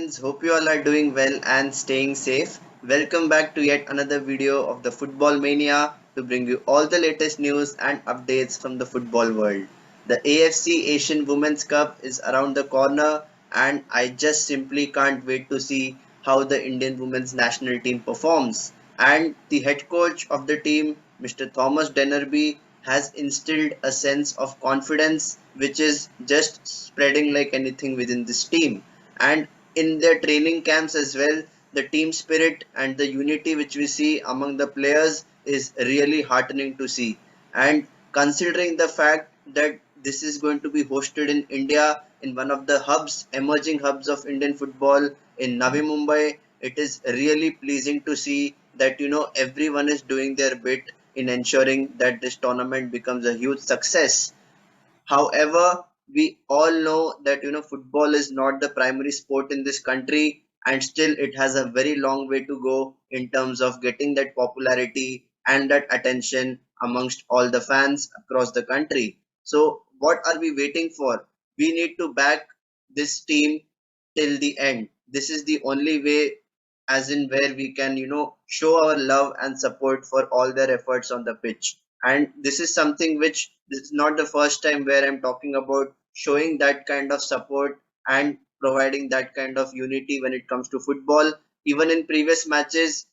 friends, hope you all are doing well and staying safe. Welcome back to yet another video of the Football Mania to bring you all the latest news and updates from the football world. The AFC Asian Women's Cup is around the corner, and I just simply can't wait to see how the Indian women's national team performs. And the head coach of the team, Mr. Thomas Dennerby, has instilled a sense of confidence which is just spreading like anything within this team. And in their training camps as well, the team spirit and the unity which we see among the players is really heartening to see. And considering the fact that this is going to be hosted in India, in one of the hubs, emerging hubs of Indian football in Navi Mumbai, it is really pleasing to see that everyone is doing their bit in ensuring that this tournament becomes a huge success. However, we all know that football is not the primary sport in this country, and still it has a very long way to go in terms of getting that popularity and that attention amongst all the fans across the country. So, what are we waiting for? We need to back this team till the end. This is the only way, as in where we can show our love and support for all their efforts on the pitch. And this is something which, this is not the first time where I'm talking about showing that kind of support and providing that kind of unity when it comes to football. Even in previous matches,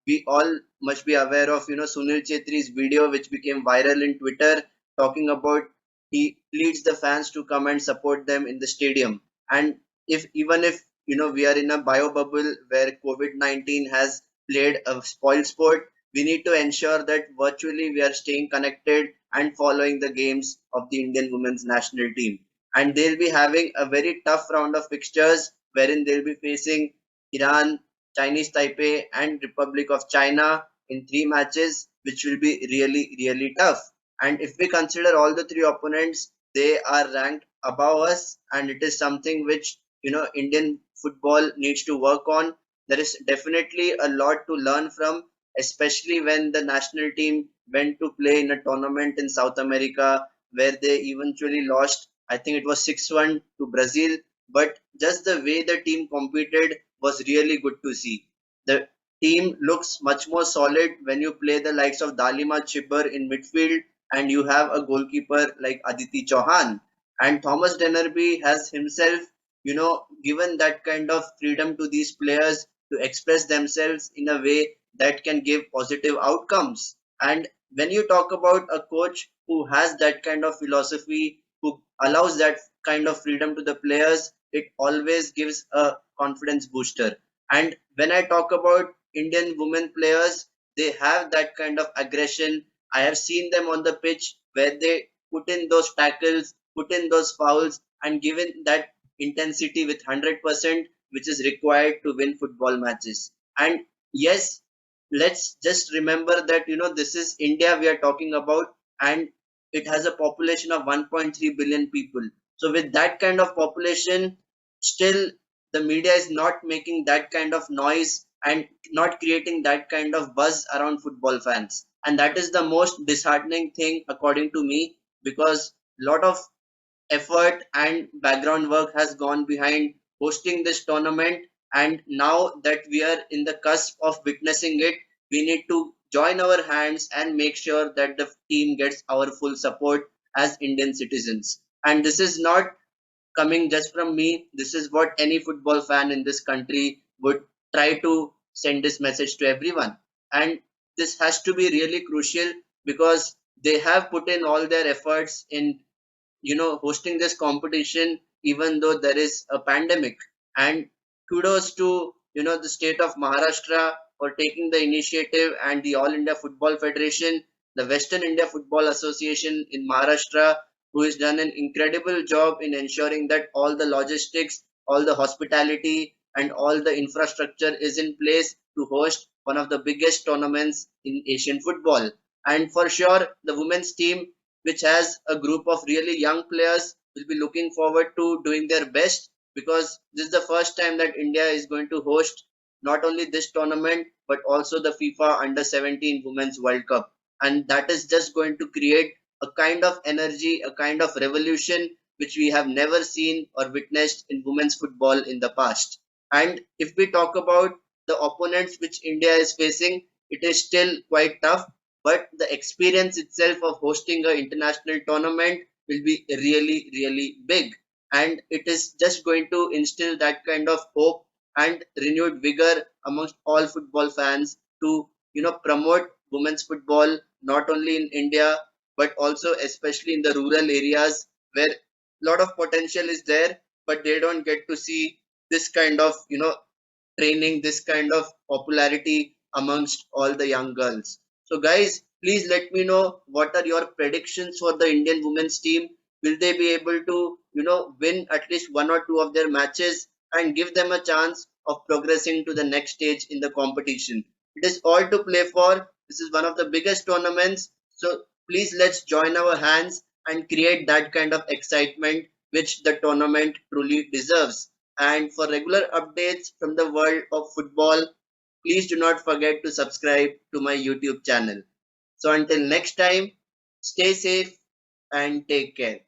we all must be aware of Sunil Chetri's video which became viral in Twitter, talking about he leads the fans to come and support them in the stadium. And if even if we are in a bio bubble where COVID-19 has played a spoil sport, we need to ensure that virtually we are staying connected and following the games of the Indian women's national team. And they'll be having a very tough round of fixtures wherein they'll be facing Iran, Chinese Taipei, and Republic of China in three matches, which will be really, really tough. And if we consider all the three opponents, they are ranked above us, and it is something which Indian football needs to work on. There is definitely a lot to learn from, especially when the national team went to play in a tournament in South America where they eventually lost. I think it was 6-1 to Brazil, but just the way the team competed was really good to see. The team looks much more solid when you play the likes of Dalima Chibber in midfield and you have a goalkeeper like Aditi Chauhan. And Thomas Dennerby has himself, given that kind of freedom to these players to express themselves in a way that can give positive outcomes. And when you talk about a coach who has that kind of philosophy, who allows that kind of freedom to the players, it always gives a confidence booster. And when I talk about Indian women players, they have that kind of aggression. I have seen them on the pitch where they put in those tackles, put in those fouls, and given that intensity with 100%, which is required to win football matches. And yes, let's just remember that this is India we are talking about, and it has a population of 1.3 billion people. So with that kind of population, still the media is not making that kind of noise and not creating that kind of buzz around football fans. And that is the most disheartening thing according to me, because a lot of effort and background work has gone behind hosting this tournament, and now that we are in the cusp of witnessing it, we need to join our hands and make sure that the team gets our full support as Indian citizens. And this is not coming just from me. This is what any football fan in this country would try to send this message to everyone. And this has to be really crucial because they have put in all their efforts in hosting this competition even though there is a pandemic. And kudos to the state of Maharashtra for taking the initiative, and the All India Football Federation, the Western India Football Association in Maharashtra, who has done an incredible job in ensuring that all the logistics, all the hospitality, and all the infrastructure is in place to host one of the biggest tournaments in Asian football. And for sure, the women's team, which has a group of really young players, will be looking forward to doing their best, because this is the first time that India is going to host not only this tournament but also the FIFA Under 17 Women's World Cup. And that is just going to create a kind of energy, a kind of revolution which we have never seen or witnessed in women's football in the past. And if we talk about the opponents which India is facing, it is still quite tough. But the experience itself of hosting an international tournament will be really, really big. And it is just going to instill that kind of hope and renewed vigor amongst all football fans to, promote women's football not only in India but also especially in the rural areas where a lot of potential is there, but they don't get to see this kind of training, this kind of popularity amongst all the young girls. So guys, please let me know what are your predictions for the Indian women's team. Will they be able to win at least one or two of their matches and give them a chance of progressing to the next stage in the competition? It is all to play for. This is one of the biggest tournaments, so please let's join our hands and create that kind of excitement which the tournament truly deserves. And for regular updates from the world of football, please do not forget to subscribe to my YouTube channel. So until next time, stay safe and take care.